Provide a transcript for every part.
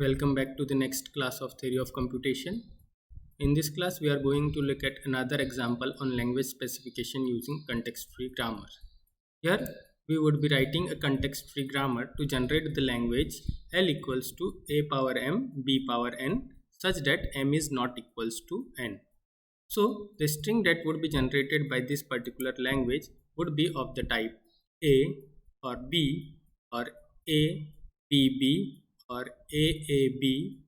Welcome back to the next class of Theory of Computation. In this class, we are going to look at another example on language specification using context-free grammar. Here, we would be writing a context-free grammar to generate the language L equals to A power M, B power N, such that M is not equals to N. So, the string that would be generated by this particular language would be of the type A or B or A, B, B or AAB,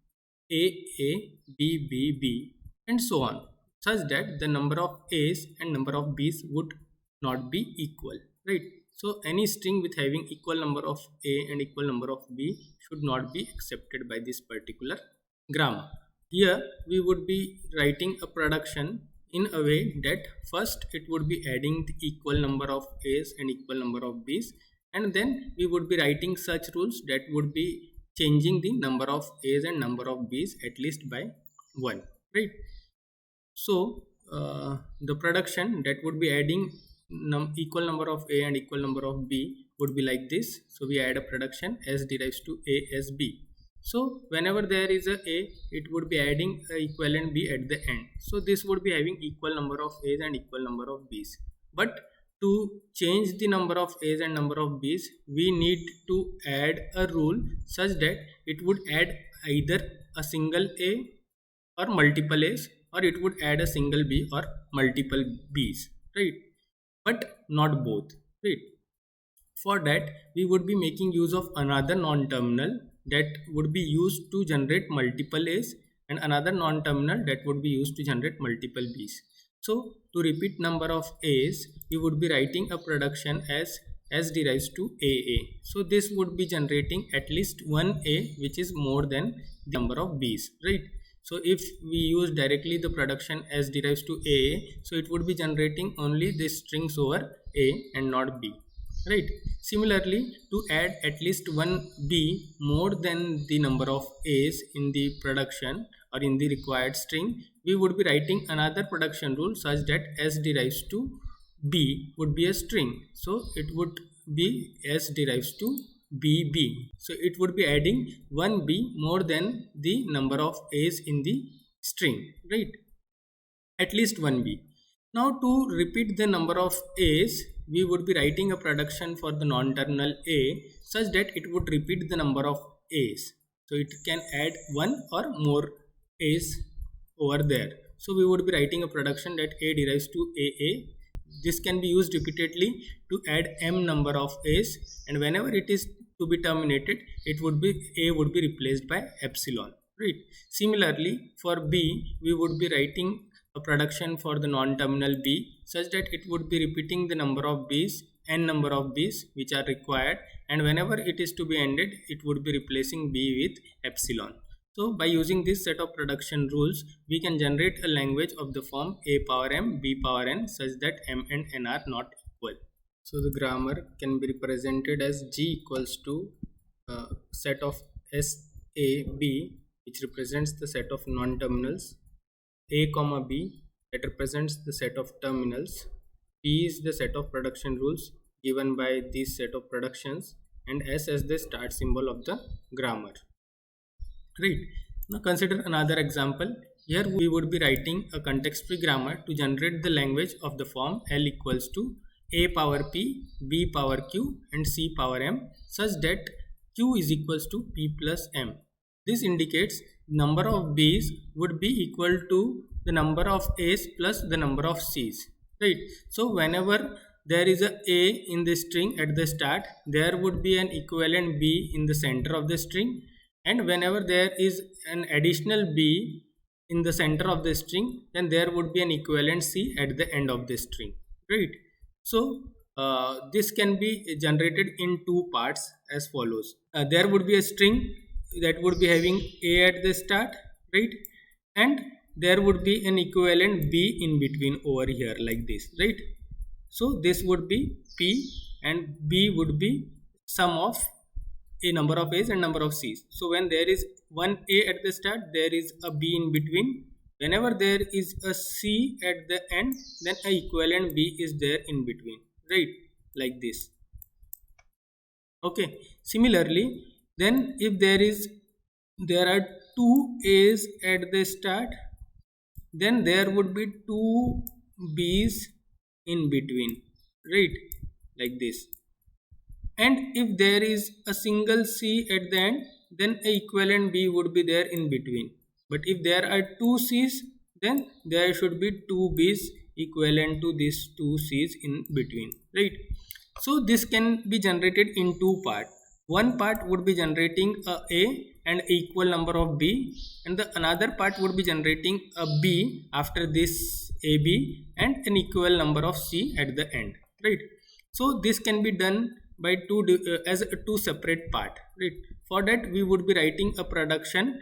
AABBB and so on, such that the number of A's and number of B's would not be equal, right? So any string with having equal number of A and equal number of B should not be accepted by this particular grammar. Here we would be writing a production in a way that first it would be adding the equal number of A's and equal number of B's, and then we would be writing such rules that would be changing the number of A's and number of B's at least by 1, right? So the production that would be adding equal number of A and equal number of B would be like this. So we add a production S derives to A as B. So whenever there is a A, it would be adding a equivalent B at the end. So this would be having equal number of A's and equal number of B's. But to change the number of A's and number of B's, we need to add a rule such that it would add either a single A or multiple A's, or it would add a single B or multiple B's, right? But not both, right? For that, we would be making use of another non-terminal that would be used to generate multiple A's and another non-terminal that would be used to generate multiple B's. So to repeat number of A's, we would be writing a production as S derives to AA. So this would be generating at least one A which is more than the number of B's, right? So if we use directly the production S derives to AA, so it would be generating only the strings over A and not B, right? Similarly, to add at least one B more than the number of A's in the production or in the required string, we would be writing another production rule such that S derives to B would be a string. So it would be S derives to BB. So it would be adding one B more than the number of A's in the string, right? At least one B. Now to repeat the number of A's, we would be writing a production for the non-terminal A such that it would repeat the number of A's. So it can add one or more A's over there. So we would be writing a production that A derives to AA. This can be used repeatedly to add m number of A's, and whenever it is to be terminated, it would be A would be replaced by epsilon, right? Similarly, for B, we would be writing a production for the non-terminal B such that it would be repeating the number of B's, n number of B's which are required, and whenever it is to be ended, it would be replacing B with epsilon. So by using this set of production rules, we can generate a language of the form A power M, B power N such that M and N are not equal. So the grammar can be represented as G equals to set of S, A, B, which represents the set of non-terminals, A comma B that represents the set of terminals, P is the set of production rules given by this set of productions, and S as the start symbol of the grammar. Right. Now consider another example. Here we would be writing a context-free grammar to generate the language of the form L equals to A power P, B power Q and C power M such that Q is equals to P plus M. This indicates number of B's would be equal to the number of A's plus the number of C's, right? So whenever there is a A in the string at the start, there would be an equivalent B in the center of the string, and whenever there is an additional B in the center of the string, then there would be an equivalent C at the end of the string, right? So this can be generated in two parts as follows. There would be a string that would be having A at the start, right? And there would be an equivalent B in between over here like this, right? So this would be P and B would be sum of a number of A's and number of C's. So when there is one A at the start, there is a B in between. Whenever there is a C at the end, then a equivalent B is there in between, right? Like this. Okay. Similarly, then if there is there are two A's at the start, then there would be two B's in between, right? Like this. And if there is a single C at the end, then a equivalent B would be there in between. But if there are two C's, then there should be two B's equivalent to these two C's in between, right? So this can be generated in two parts. One part would be generating a and equal number of B, and the another part would be generating a B after this AB and an equal number of C at the end, right? So this can be done by as a two separate part, right? For that we would be writing a production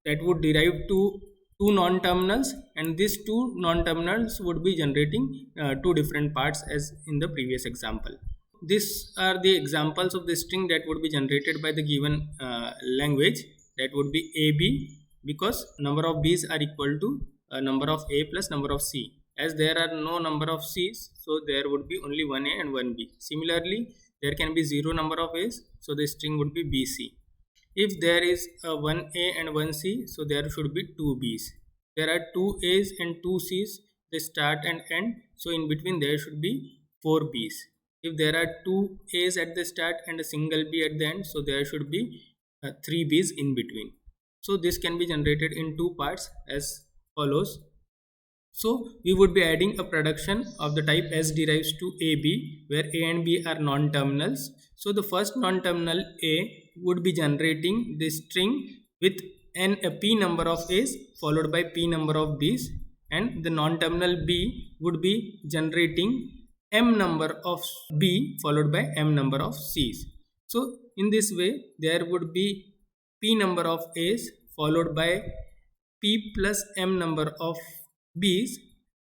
that would derive to two non-terminals, and these two non-terminals would be generating two different parts as in the previous example. These are the examples of the string that would be generated by the given language. That would be AB, because number of B's are equal to number of A plus number of C. As there are no number of C's, so there would be only one A and one B. Similarly, there can be zero number of A's, so the string would be BC. If there is a one A and one C, so there should be two B's. There are two A's and two C's, they start and end, so in between there should be four B's. If there are two A's at the start and a single B at the end, so there should be three B's in between. So this can be generated in two parts as follows. So we would be adding a production of the type S derives to AB, where A and B are non-terminals. So the first non-terminal A would be generating the string with a P number of A's followed by P number of B's, and the non-terminal B would be generating M number of B followed by M number of C's. So in this way there would be P number of A's followed by P plus M number of B's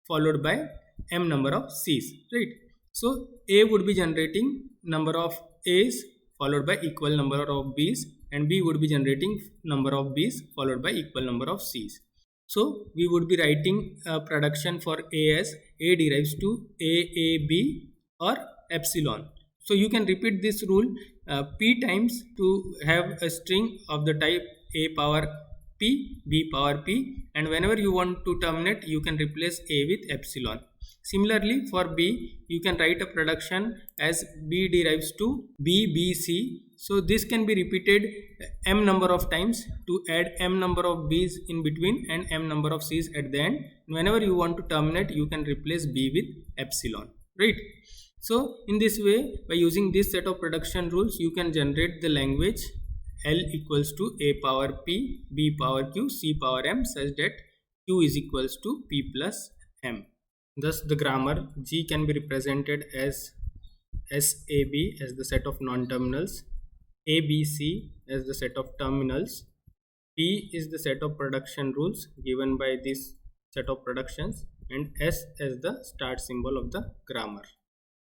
followed by M number of C's, right? So A would be generating number of A's followed by equal number of B's, and B would be generating number of B's followed by equal number of C's. So we would be writing a production for A as A derives to AAB or epsilon. So you can repeat this rule P times to have a string of the type A power P, B power P, and whenever you want to terminate, you can replace A with epsilon. Similarly, for B, you can write a production as B derives to BBC. So this can be repeated m number of times to add m number of B's in between and m number of C's at the end. Whenever you want to terminate, you can replace B with epsilon, right? So in this way, by using this set of production rules, you can generate the language L equals to A power P, B power Q, C power M, such that Q is equals to P plus M. Thus the grammar G can be represented as SAB as the set of non-terminals, ABC as the set of terminals, P is the set of production rules given by this set of productions, and S as the start symbol of the grammar.